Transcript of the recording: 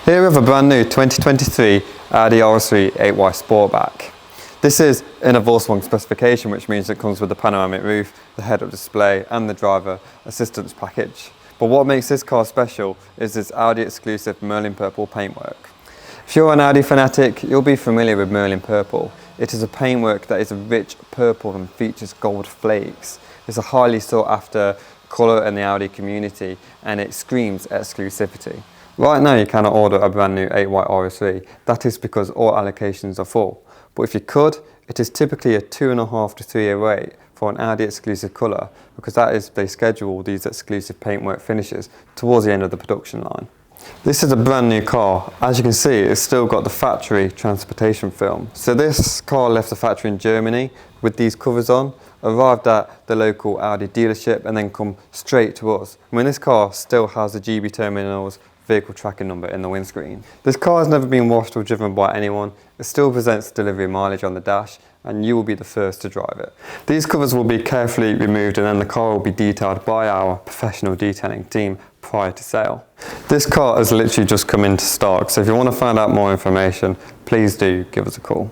Here we have a brand new 2023 Audi RS3 8Y Sportback. This is in a Vorsprung specification, which means it comes with the panoramic roof, the head-up display and the driver assistance package. But what makes this car special is its Audi exclusive Merlin purple paintwork. If you're an Audi fanatic, you'll be familiar with Merlin purple. It is a paintwork that is a rich purple and features gold flakes. It's a highly sought after colour in the Audi community and it screams exclusivity. Right now you cannot order a brand new 8Y RS3, that is because all allocations are full. But if you could, it is typically a 2.5 to 3 year wait for an Audi exclusive colour, because that is they schedule these exclusive paintwork finishes towards the end of the production line. This is a brand new car. As you can see, it's still got the factory transportation film. So this car left the factory in Germany with these covers on, arrived at the local Audi dealership and then come straight to us. I mean, this car still has the GB terminals vehicle tracking number in the windscreen. This car has never been washed or driven by anyone. It still presents delivery mileage on the dash and you will be the first to drive it. These covers will be carefully removed and then the car will be detailed by our professional detailing team prior to sale. This car has literally just come into stock, so if you want to find out more information, please do give us a call.